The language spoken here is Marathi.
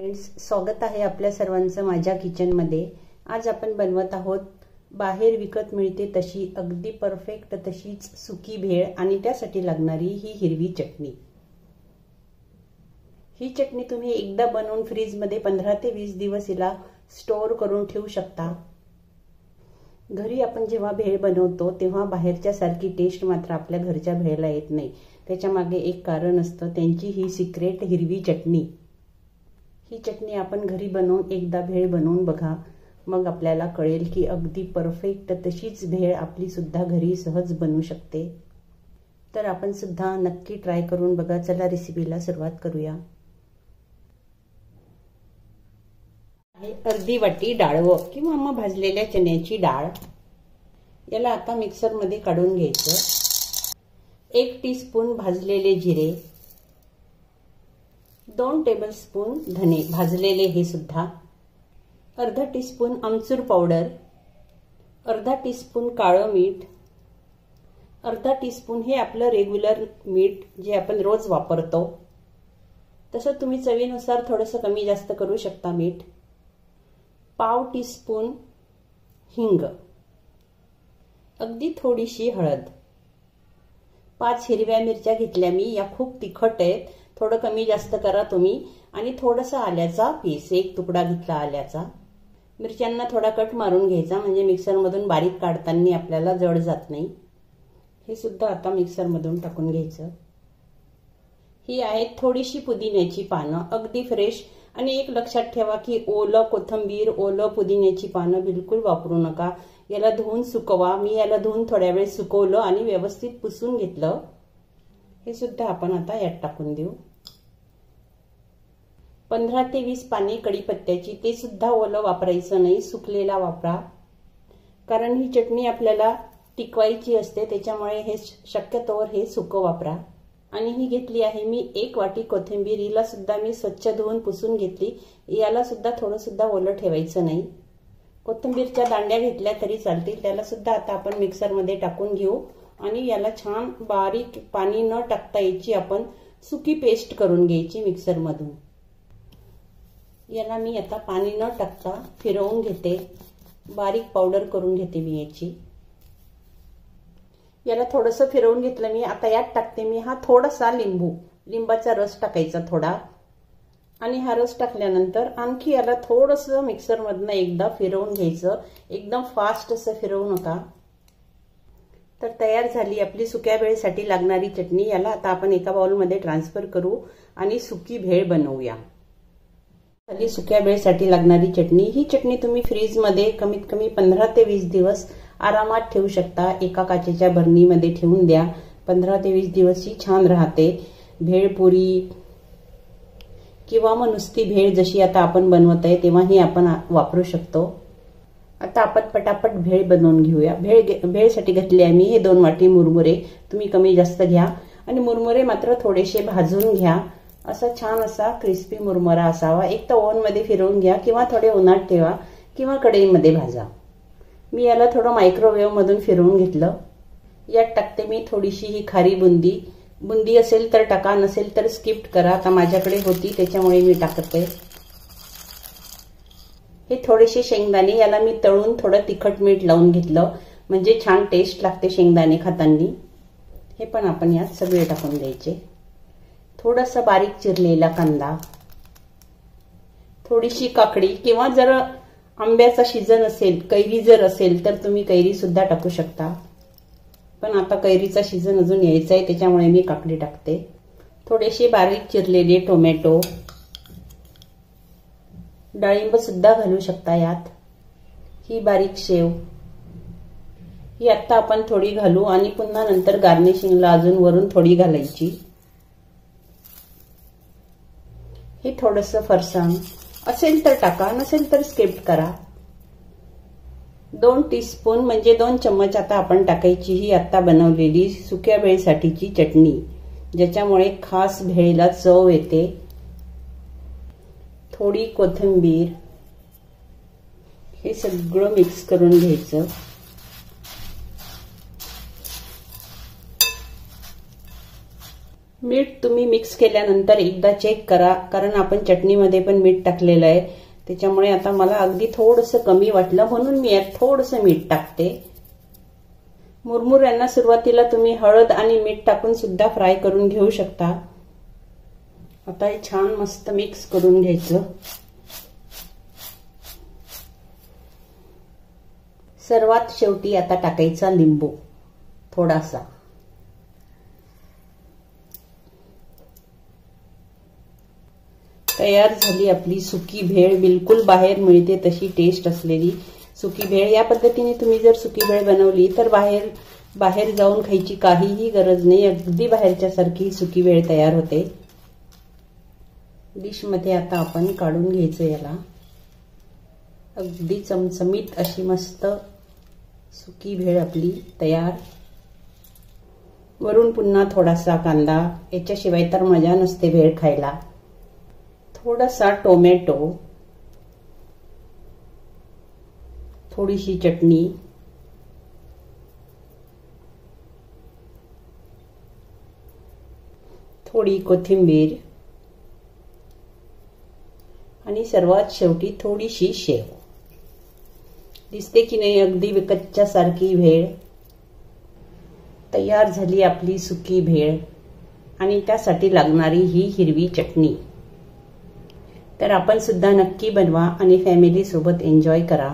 फ्रेंड्स, स्वागत आहे आपल्या सर्वांचं माझ्या किचनमध्ये। आज आपण बनवत आहोत बाहेर विकत मिळते तशी अगदी परफेक्ट तशीच सुकी भेळ आणि त्यासाठी लागणारी ही हिरवी चटणी। ही चटणी तुम्ही एकदा बनवून फ्रीज मध्ये 15 ते 20 दिवस हिला स्टोर करून ठेवू शकता। घरी आपण जेव्हा भेळ बनवतो तेव्हा बाहेरच्या सारखी टेस्ट मात्र आपल्या घरच्या भेळला येत नाही। त्याच्या मागे एक कारण असतं, त्यांची ही सिक्रेट हिरवी चटणी। ही चटणी आपण घरी बनवून एकदा भेळ बनवून बघा, मग आपल्याला कळेल की अगदी परफेक्ट तशीच भेळ आपली सुद्धा घरी सहज बनू शकते। तर आपण सुद्धा नक्की ट्राय करून बघा। चला रेसिपीला सुरुवात करूया। अर्धी वाटी डाळव किंवा मग भाजलेल्या चण्याची डाळ, याला आता मिक्सर मध्ये काढून घ्यायचं। 1 टीस्पून भाजलेले जिरे, 2 टेबलस्पून धने भाजलेले हे सुद्धा, अर्धा टीस्पून आमचूर पावडर, अर्धा टीस्पून काळं मीठ, अर्धा टीस्पून हे आपलं रेग्युलर मीठ जे आपण रोज वापरतो। तसं तुम्ही चवीनुसार थोडंसं कमी जास्त करू शकता मीठ। पाव टीस्पून हिंग, अगदी थोडीशी हळद, 5 हिरव्या मिरच्या घेतल्या मी, या खूप तिखट आहेत, थोडं कमी जास्त करा तुम्ही। आणि थोडंसं आल्याचा पीस, 1 तुकडा घेतला आल्याचा। मिरच्यांना थोडा कट मारून घ्यायचा म्हणजे मिक्सर मधून बारीक काढताना आपल्याला जड जात नाही। हे सुद्धा आता मिक्सर मधून टाकून घ्यायचं। ही आहे थोडीशी पुदिन्याची पानं, अगदी फ्रेश। आणि एक लक्षात ठेवा की ओलं कोथिंबीर, ओलं पुदिन्याची पानं बिलकुल वापरू नका। याला धुवून सुकवा। मी याला धुवून थोड्या वेळ सुकवलं आणि व्यवस्थित पुसून घेतलं। हे सुद्धा आपण आता यात टाकून देऊ। 15 ते 20 पाने कढीपत्त्याची, ते सुद्धा ओलं वापरायचं नाही, सुकलेला वापरा, कारण ही चटणी आपल्याला टिकवायची असते, त्याच्यामुळे हे शक्यतोवर हे सुकं वापरा। आणि ही घेतली आहे मी 1 वाटी कोथिंबीर, हिला सुद्धा मी स्वच्छ धुवून पुसून घेतली। याला सुद्धा थोडं सुद्धा ओलं ठेवायचं नाही। कोथिंबीरच्या दांड्या घेतल्या तरी चालतील, त्याला सुद्धा आता आपण मिक्सर मध्ये टाकून घेऊ आणि याला छान बारीक, पाणी न टाकता याची आपण सुकी पेस्ट करून घ्यायची मिक्सर मधून। याला मी आता पाणी न टाकता फिरवून घेते, बारीक पावडर करून घेते मी याची। याला थोडंसं फिरवून घेतलं मी। आता यात टाकते मी हा थोडासा लिंबाचा रस टाकायचा थोडा। आणि हा रस टाकल्यानंतर आणखी याला थोडंसं मिक्सर मधनं एकदा फिरवून घ्यायचं, एकदम फास्ट असं फिरवू नका। तर तयार झाली आपली सुक्या भेळसाठी लागणारी चटणी। याला आता आपण एका बाउल मध्ये ट्रान्सफर करू आणि सुकी भेळ बनवूया। झाली सुक्या भेळसाठी लागणारी चटणी। ही चटणी तुम्ही फ्रीज मध्ये कमीत कमी 15 ते 20 दिवस आरामात ठेवू शकता। एका काचेच्या बरणीमध्ये ठेवून द्या, 15 ते 20 दिवस ही छान राहते। भेळपुरी किंवा मग नुसती भेळ जशी आता आपण बनवत आहे तेव्हाही आपण वापरू शकतो। आता आपण पटापट भेळ बनवून घेऊया। भेळसाठी घेतले आहे मी हे 2 वाटी मुरमुरे, तुम्ही कमी जास्त घ्या। आणि मुरमुरे मात्र थोडेसे भाजून घ्या, असा छान असा क्रिस्पी मुरमुरा असावा। एक तर ओव्हन मध्ये फिरवून घ्या किंवा थोडे उन्हात ठेवा किंवा कढईमध्ये भाजा। मी याला थोडं मायक्रोवेव्ह मधून फिरवून घेतलं। यात टाकते मी थोडीशी ही खारी बुंदी, बुंदी असेल तर टाका, नसेल तर स्किप करा। आता माझ्याकडे होती त्याच्यामुळे मी टाकते। हे थोडेसे शेंगदाणे, याला मी तळून थोडं तिखट मीठ लावून घेतलं म्हणजे छान टेस्ट लागते शेंगदाणे खाताना। हे पण आपण यात सगळे टाकून द्यायचे। थोडासा बारीक चिरलेला कांदा, थोडीशी काकडी, किंवा जर आंब्याचा सीजन असेल, कैरी जर असेल तर तुम्ही कैरी सुद्धा टाकू शकता, पण आता कैरीचा सीजन अजून यायचा आहे त्याच्यामुळे मी काकडी टाकते। थोडेसे बारीक चिरलेले टोमॅटो, डाळिंब सुद्धा घालू शकता यात। ही बारीक शेव, ही आता आपण थोडी घालू आणि पुन्हा नंतर गार्निशिंगला अजून वरून थोडी घालायची। हे थोडंसं फरसाण असेल तर टाका, नसेल तर स्किप करा। 2 टीस्पून म्हणजे 2 चम्मच आता आपण टाकायची ही आता बनवलेली सुक्या भेळसाठीची चटणी, ज्याच्यामुळे खास भेळीला चव येते। थोडी कोथिंबीर, हे सगळं मिक्स करून घ्यायचं। मीठ तुम्ही मिक्स केल्यानंतर एकदा चेक करा, कारण आपण चटणीमध्ये पण मीठ टाकलेलं आहे. त्याच्यामुळे आता मला अगदी थोडंसं कमी वाटलं म्हणून मी यात थोडंसं मीठ टाकते. मुरमुऱ्यांना सुरुवातीला तुम्ही हळद आणि मीठ टाकून सुद्धा फ्राय करून घेऊ शकता. आता हे छान मस्त मिक्स करून घ्यायचं. सर्वात शेवटी आता टाकायचा लिंबू थोडासा. तयार झाली आपली सुकी भेळ. बिलकुल बाहेर मिळते तशी टेस्ट असलेली सुकी भेळ. या पद्धतीने तुम्ही जर सुकी भेळ बनवली तर बाहेर जाऊन खायची काहीही गरज नाही. अगदी बाहेरच्या सारखी सुकी भेळ तयार होते. डिश मध्ये आता आपण काढून घ्यायचं याला. अगदी चमचमीत अशी मस्त सुकी भेळ आपली तयार. वरून पुन्हा थोडासा कांदा. याच्याशिवाय तर मजा नसते भेळ खायला. थोडासा टोमॅटो, थोडीशी चटणी, थोडी कोथिंबीर आणि सर्वात शेवटी थोडीशी शेव. दिसते की नाही अगदी विकतच्या सारखी भेळ. तयार झाली आपली सुकी भेळ आणि त्यासाठी लागणारी ही हिरवी चटणी. तर आपण सुद्धा नक्की बनवा आणि फॅमिली सोबत एन्जॉय करा.